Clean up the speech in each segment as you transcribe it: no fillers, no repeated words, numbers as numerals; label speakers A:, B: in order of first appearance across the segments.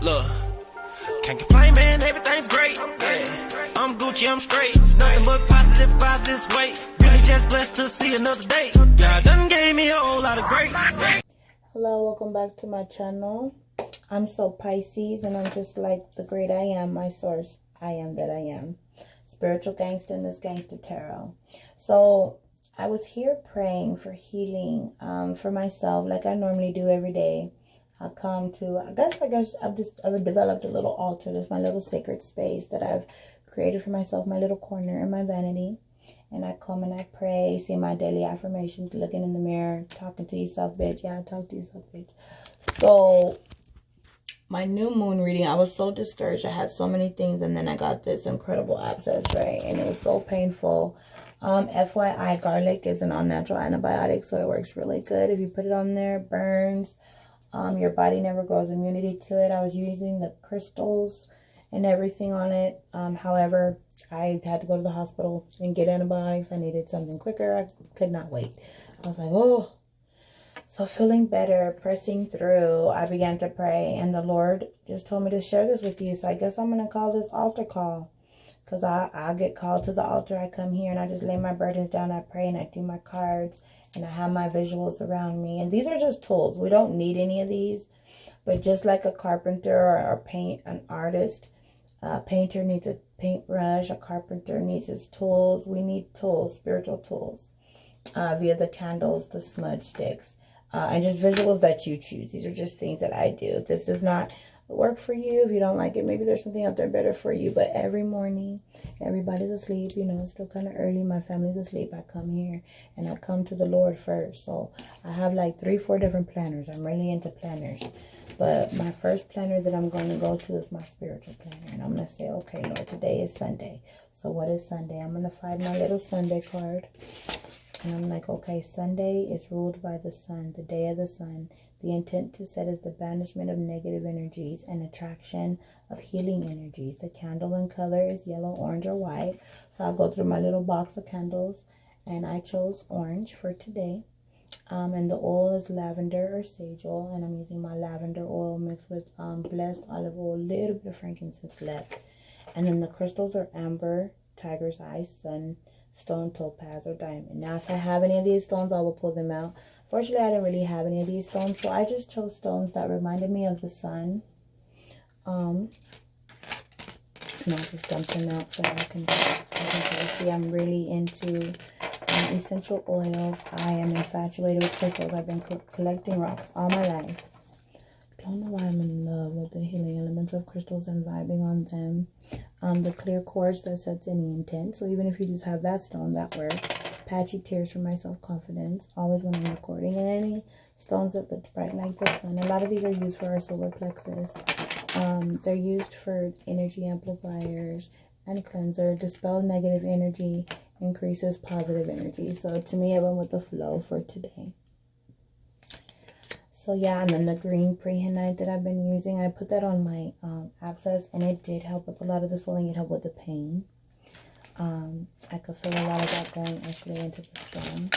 A: Look, can't complain, man, everything's great. Yeah, I'm Gucci, I'm straight. Nothing but positive vibes this way. Really just blessed to see another day. God done gave me a whole lot of grace.
B: Hello, welcome back to my channel. I'm so Pisces, and I'm just like the great I am, my source. I am that I am. Spiritual gangster in this gangster tarot. So I was here praying for healing for myself, like I normally do every day. I come to, I guess I've developed a little altar. This is my little sacred space that I've created for myself, my little corner in my vanity. And I come and I pray, say my daily affirmations, looking in the mirror, talking to yourself, bitch. Yeah, talk to yourself, bitch. So my new moon reading, I was so discouraged. I had so many things, and then I got this incredible abscess, right? And it was so painful. FYI, garlic is an all-natural antibiotic, so it works really good. If you put it on there, it burns. Your body never grows immunity to it. I was using the crystals and everything on it. However, I had to go to the hospital and get antibiotics. I needed something quicker. I could not wait. I was like, oh. So feeling better, pressing through, I began to pray. And the Lord just told me to share this with you. So I guess I'm going to call this altar call. Because I get called to the altar. I come here and I just lay my burdens down. I pray and I do my cards. And I have my visuals around me. And these are just tools. We don't need any of these. But just like a carpenter or an artist, a painter needs a paintbrush. A carpenter needs his tools. We need tools, spiritual tools. Via the candles, the smudge sticks. And just visuals that you choose. These are just things that I do. If this does not work for you, if you don't like it, maybe there's something out there better for you. But every morning, everybody's asleep. You know, it's still kind of early. My family's asleep. I come here and I come to the Lord first. So I have like 3-4 different planners. I'm really into planners. But my first planner that I'm going to go to is my spiritual planner. And I'm going to say, okay, Lord, today is Sunday. So what is Sunday? I'm going to find my little Sunday card. And I'm like, okay, Sunday is ruled by the sun, the day of the sun. The intent to set is the banishment of negative energies and attraction of healing energies. The candle in color is yellow, orange, or white. So I'll go through my little box of candles. And I chose orange for today. And the oil is lavender or sage oil. And I'm using my lavender oil mixed with blessed olive oil, a little bit of frankincense left. And then the crystals are amber, tiger's eye, sunstone, topaz, or diamond. Now, if I have any of these stones, I will pull them out. Fortunately, I didn't really have any of these stones, so I just chose stones that reminded me of the sun. And I'll just dump them out so I can see I'm really into essential oils. I am infatuated with crystals. I've been collecting rocks all my life. Don't know why I'm in love with the healing elements of crystals and vibing on them. The clear quartz that sets any intent. So even if you just have that stone, that works. Patchy tears for my self-confidence. Always when I'm recording. And any stones that look bright like the sun. A lot of these are used for our solar plexus. They're used for energy amplifiers and cleanser. Dispels negative energy. Increases positive energy. So to me, I went with the flow for today. So yeah, and then the green prehenite that I've been using, I put that on my abscess, and it did help with a lot of the swelling. It helped with the pain. I could feel a lot of that going actually into the stone.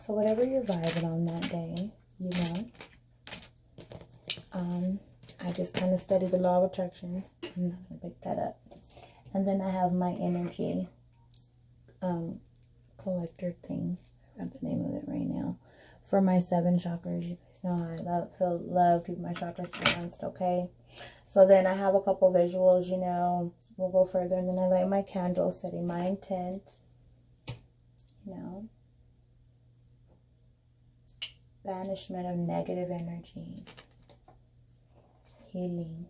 B: So whatever you're vibing on that day, you know. I just kind of studied the law of attraction. I'm not going to pick that up. And then I have my energy collector thing. I forgot the name of it right now. For my 7 chakras. You guys know I love keeping my chakras balanced, okay? So then I have a couple visuals, you know. We'll go further. And then I light my candle, setting my intent. You know. Banishment of negative energies. Healing.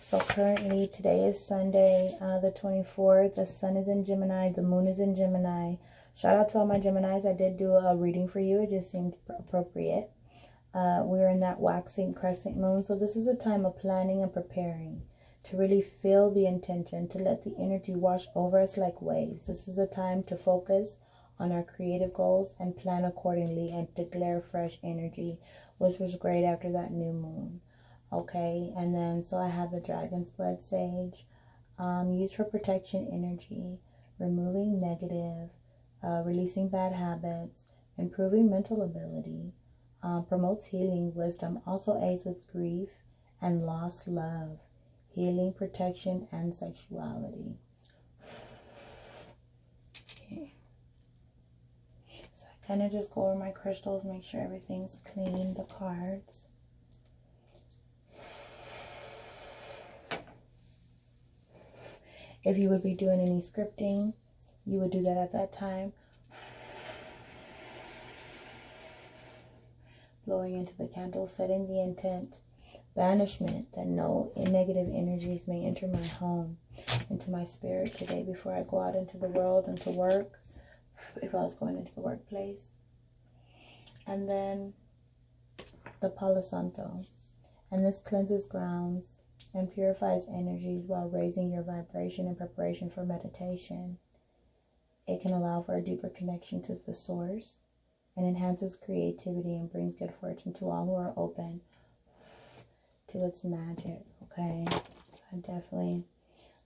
B: So currently, today is Sunday, the 24th. The sun is in Gemini. The moon is in Gemini. Shout out to all my Geminis. I did do a reading for you. It just seemed appropriate. We're in that waxing crescent moon. So this is a time of planning and preparing. To really feel the intention. To let the energy wash over us like waves. This is a time to focus on our creative goals and plan accordingly. And declare fresh energy. Which was great after that new moon. Okay, and then so I have the dragon's blood sage, used for protection energy, removing negative, releasing bad habits, improving mental ability, promotes healing, wisdom, also aids with grief and lost love, healing, protection, and sexuality. Okay. So I kind of just go over my crystals, make sure everything's clean, the cards. If you would be doing any scripting, you would do that at that time. Blowing into the candle, setting the intent. Banishment, that no negative energies may enter my home, into my spirit today before I go out into the world and to work, if I was going into the workplace. And then the Palo Santo. And this cleanses grounds and purifies energies while raising your vibration in preparation for meditation. It can allow for a deeper connection to the source and enhances creativity and brings good fortune to all who are open to its magic. Okay, so I definitely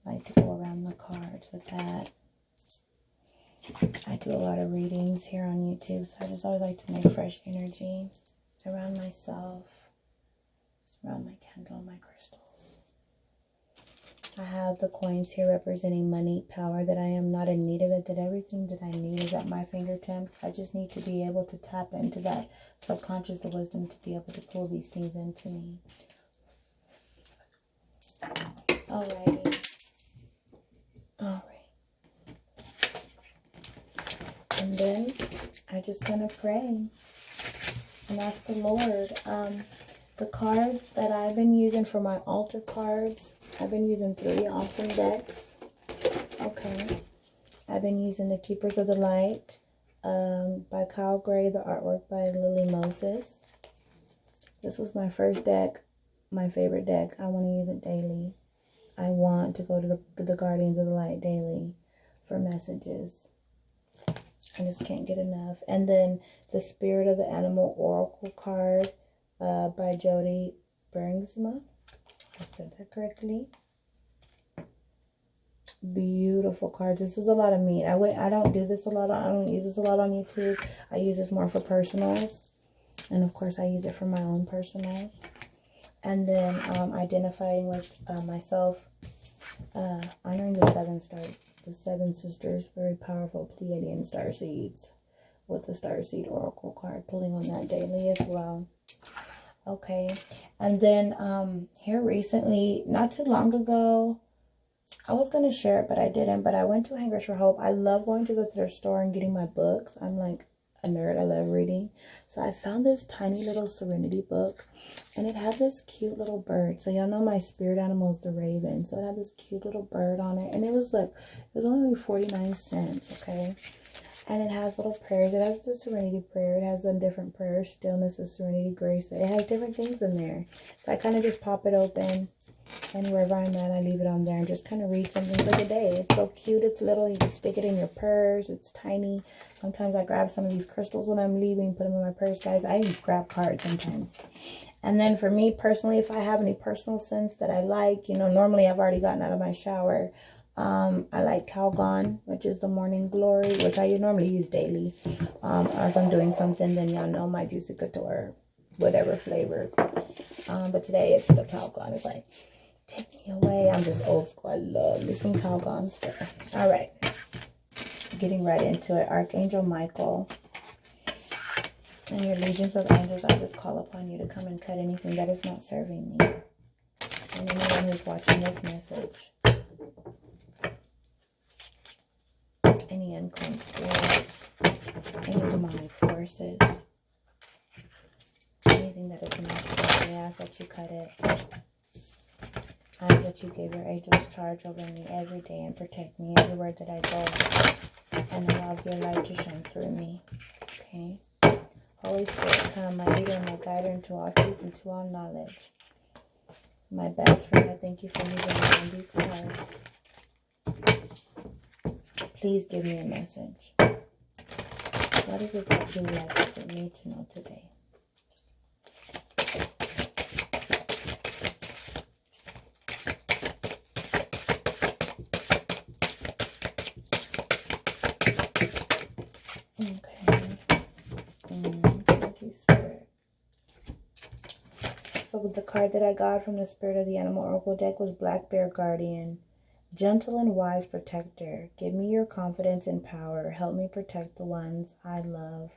B: like to go around the cards with that. I do a lot of readings here on YouTube, so I just always like to make fresh energy around myself, around my candle, my crystals. I have the coins here representing money, power, that I am not in need of it, that everything that I need is at my fingertips. I just need to be able to tap into that subconscious, the wisdom to be able to pull these things into me. Alrighty. Alright. And then I just kind of pray and ask the Lord. The cards that I've been using for my altar cards, I've been using 3 awesome decks. Okay. I've been using the Keepers of the Light by Kyle Gray, the artwork by Lily Moses. This was my first deck, my favorite deck. I want to use it daily. I want to go to the Guardians of the Light daily for messages. I just can't get enough. And then the Spirit of the Animal Oracle card by Jody Bergsma. I said that correctly. Beautiful cards. This is a lot of meat. I don't do this a lot. I don't use this a lot on YouTube. I use this more for personals. And of course I use it for my own personals. And then identifying with myself, honoring the 7 sisters, very powerful Pleiadian star seeds, with the star seed oracle card, pulling on that daily as well. Okay, and then here recently, not too long ago, I was going to share it, but I didn't, but I went to Hangers for Hope. I love going to their store and getting my books. I'm like a nerd. I love reading. So I found this tiny little Serenity book, and it had this cute little bird. So y'all know my spirit animal is the raven. So it had this cute little bird on it, and it was like, it was only 49 cents, okay? And it has little prayers. It has the Serenity prayer. It has some different prayers. Stillness of Serenity, Grace. It has different things in there. So I kind of just pop it open. And wherever I'm at, I leave it on there and just kind of read something for the day. It's so cute. It's little. You can stick it in your purse. It's tiny. Sometimes I grab some of these crystals when I'm leaving, put them in my purse, guys. I even grab cards sometimes. And then for me personally, if I have any personal scents that I like, you know, normally I've already gotten out of my shower. I like Calgon, which is the Morning Glory, which I normally use daily. Or if I'm doing something, then y'all know my Juicy Couture, whatever flavor. But today it's the Calgon. It's like, take me away. I'm just old school. I love me some Calgon stuff. All right. Getting right into it. Archangel Michael and your legions of angels, I just call upon you to come and cut anything that is not serving me. And anyone who's watching this message. Any unclean spirits. Any demonic forces. Anything that is not, I ask that you cut it. I ask that you give your angels charge over me every day and protect me everywhere that I go. And allow your light to shine through me. Okay? Holy Spirit, come, my leader and my guider into all truth and to all knowledge. My best friend, I thank you for using me on these cards. Please give me a message. What is it that you would like for me to know today? Okay. Thank you, Spirit. the card that I got from the Spirit of the Animal Oracle deck was Black Bear Guardian. Gentle and wise protector, give me your confidence and power. Help me protect the ones I love.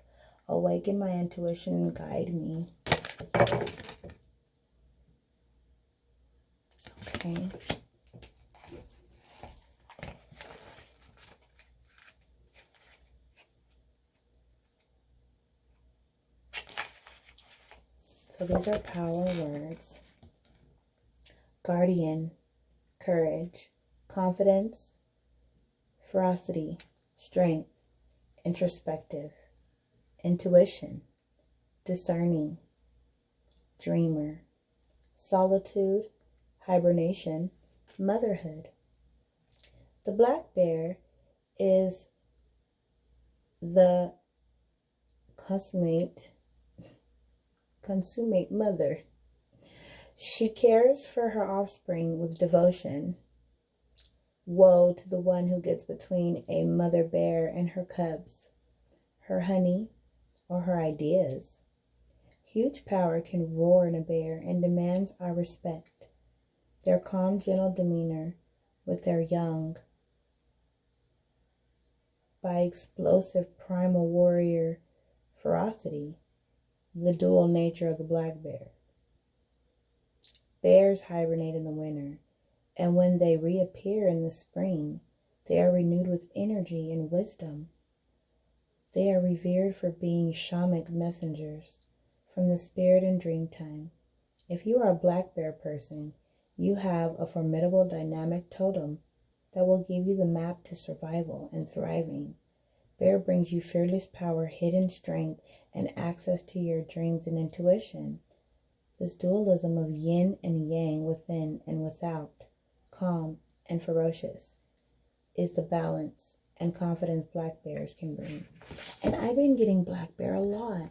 B: Awaken my intuition and guide me. Okay. So these are power words. Guardian, courage, confidence, ferocity, strength, introspective, intuition, discerning, dreamer, solitude, hibernation, motherhood. The black bear is the consummate mother. She cares for her offspring with devotion. Woe to the one who gets between a mother bear and her cubs, her honey, or her ideas. Huge power can roar in a bear and demands our respect. Their calm, gentle demeanor with their young, by explosive primal warrior ferocity, the dual nature of the black bear. Bears hibernate in the winter, and when they reappear in the spring, they are renewed with energy and wisdom. They are revered for being shamanic messengers from the spirit in dream time. If you are a black bear person, you have a formidable dynamic totem that will give you the map to survival and thriving. Bear brings you fearless power, hidden strength, and access to your dreams and intuition. This dualism of yin and yang, within and without, calm and ferocious, is the balance and confidence black bears can bring. And I've been getting black bear a lot.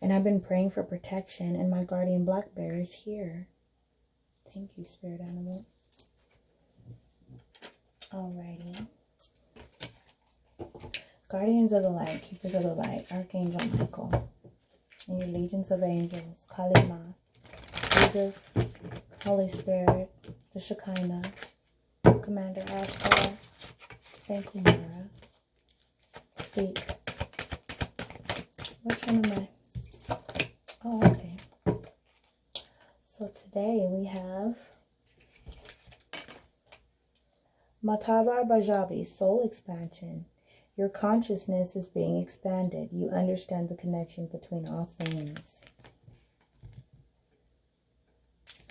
B: And I've been praying for protection, and my guardian black bear is here. Thank you, spirit animal. Alrighty. Guardians of the light, keepers of the light, Archangel Michael, and your legions of angels, Kalima, Jesus, Holy Spirit, the Shekinah, Commander Ashtar, Saint Kumara. Speak. Which one am I? Oh, okay. So today we have Matavar Bajabi, soul expansion. Your consciousness is being expanded. You understand the connection between all things.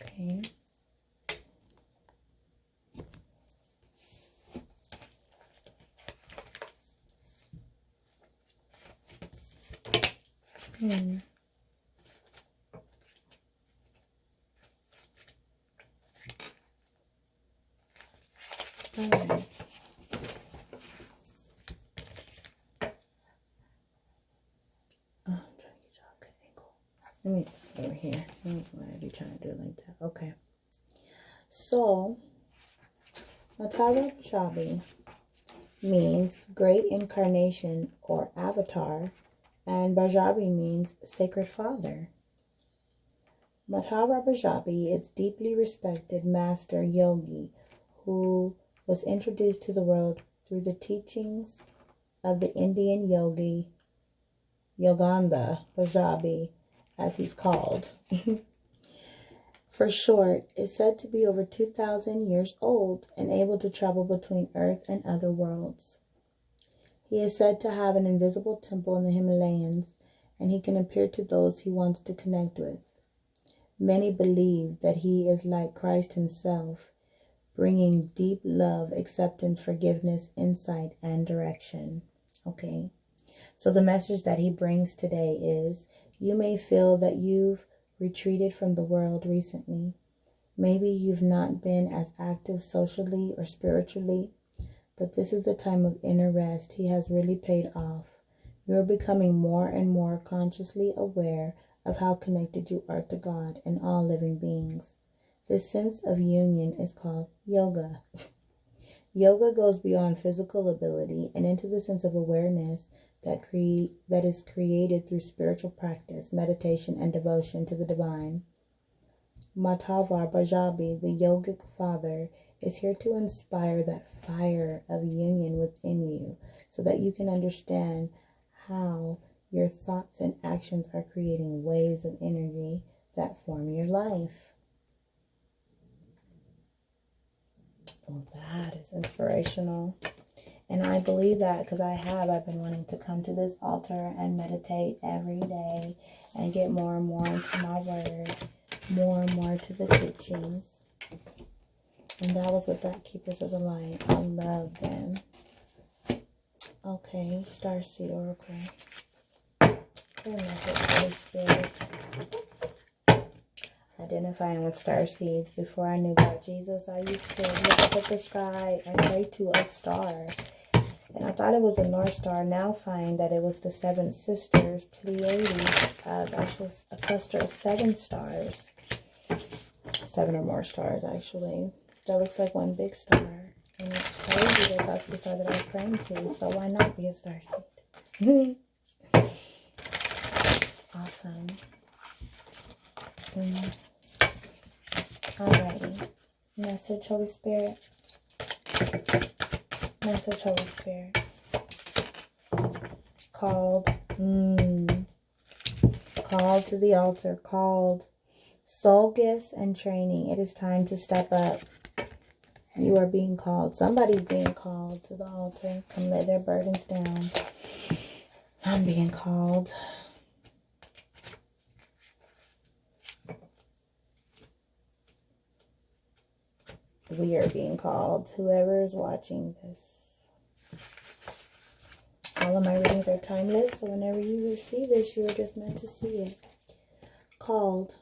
B: Okay. All right. I'm trying to get y'all a good angle. Let me just go over here. Why are you trying to do it like that? Okay. So, Matara Shabi means great incarnation or avatar, and Bajabi means sacred father. Matara Bajabi is deeply respected master yogi who was introduced to the world through the teachings of the Indian yogi Yoganda Bajabi, as he's called. For short, is said to be over 2,000 years old and able to travel between Earth and other worlds. He is said to have an invisible temple in the Himalayas, and he can appear to those he wants to connect with. Many believe that he is like Christ himself, bringing deep love, acceptance, forgiveness, insight, and direction. Okay, so the message that he brings today is, you may feel that you've retreated from the world recently. Maybe you've not been as active socially or spiritually, but this is the time of inner rest. He has really paid off. You're becoming more and more consciously aware of how connected you are to God and all living beings. This sense of union is called yoga. Yoga goes beyond physical ability and into the sense of awareness that is created through spiritual practice, meditation, and devotion to the divine. Matavar Bajabi, the yogic father, is here to inspire that fire of union within you so that you can understand how your thoughts and actions are creating waves of energy that form your life. Well, that is inspirational. And I believe that because I've been wanting to come to this altar and meditate every day and get more and more into my word, more and more to the teachings. And that was with that Keepers of the Light. I love them. Okay, Starseed Oracle. Holy Spirit. Identifying with starseeds. Before I knew about Jesus, I used to look up at the sky and pray to a star. And I thought it was the North Star. Now find that it was the seven sisters, Pleiades, actually a cluster of 7 stars. 7 or more stars, actually. That looks like one big star. And it's crazy that that's the star that I was praying to. So why not be a starseed? Awesome. Alrighty. Message, Holy Spirit. Message, Holy Spirit. Called. Called to the altar. Called. Soul gifts and training. It is time to step up. You are being called. Somebody's being called to the altar. Come lay their burdens down. I'm being called. We are being called. Whoever is watching this. All of my readings are timeless, so whenever you see this, you are just meant to see it. Called.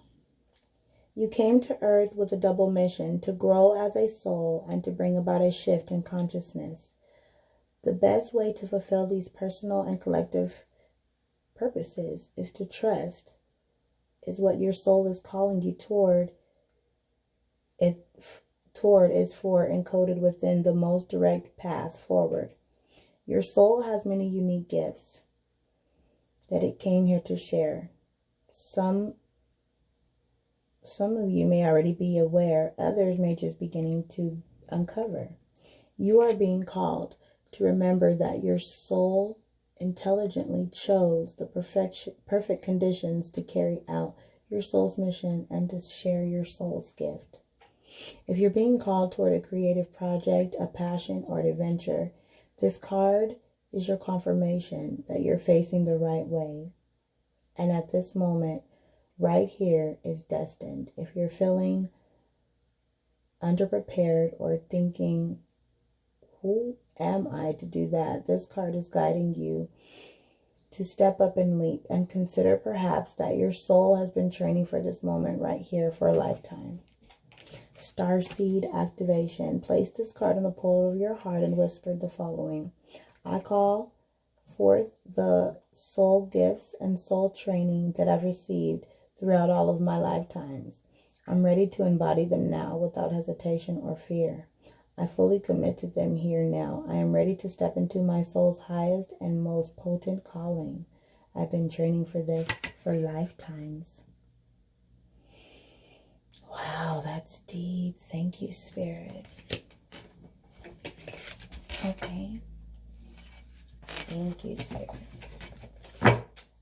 B: You came to earth with a double mission, to grow as a soul and to bring about a shift in consciousness. The best way to fulfill these personal and collective purposes is to trust, is what your soul is calling you toward. Toward is for encoded within the most direct path forward. Your soul has many unique gifts that it came here to share. Some of you may already be aware, others may just beginning to uncover. You are being called to remember that your soul intelligently chose the perfect conditions to carry out your soul's mission and to share your soul's gift. If you're being called toward a creative project, a passion, or an adventure, this card is your confirmation that you're facing the right way. And at this moment, right here is destined. If you're feeling underprepared or thinking, who am I to do that? This card is guiding you to step up and leap and consider perhaps that your soul has been training for this moment right here for a lifetime. Starseed activation. Place this card on the pole of your heart and whisper the following. I call forth the soul gifts and soul training that I've received throughout all of my lifetimes. I'm ready to embody them now without hesitation or fear. I fully commit to them here now. I am ready to step into my soul's highest and most potent calling. I've been training for this for lifetimes. Wow, that's deep. Thank you, Spirit. Okay. Thank you, Spirit.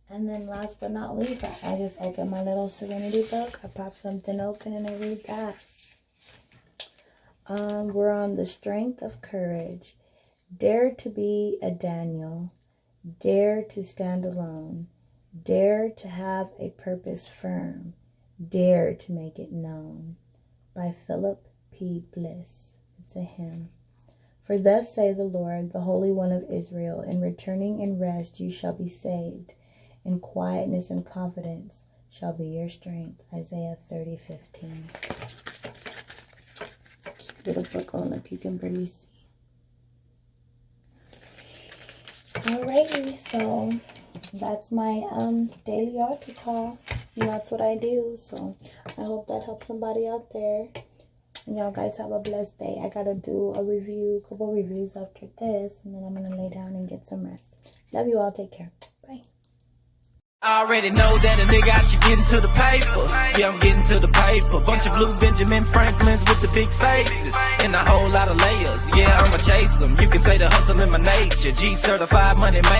B: And then last but not least, I just opened my little Serenity book. I pop something open and I read that. We're on the strength of courage. Dare to be a Daniel. Dare to stand alone. Dare to have a purpose firm. Dare to make it known. By Philip P. Bliss. It's a hymn. For thus say the Lord, the Holy One of Israel, in returning in rest you shall be saved. In quietness and confidence shall be your strength. Isaiah 30:15. Little book on if you can barely see. Alrighty, so that's my daily altar call. And that's what I do. So I hope that helps somebody out there. And y'all guys have a blessed day. I gotta do a couple reviews after this, and then I'm gonna lay down and get some rest. Love you all. Take care. Bye.
A: I already know that a nigga out you getting to the paper. Yeah, I'm getting to the paper. Bunch of blue Benjamin Franklins with the big faces and a whole lot of layers. Yeah, I'ma chase them. You can say the hustle in my nature. G certified money maker.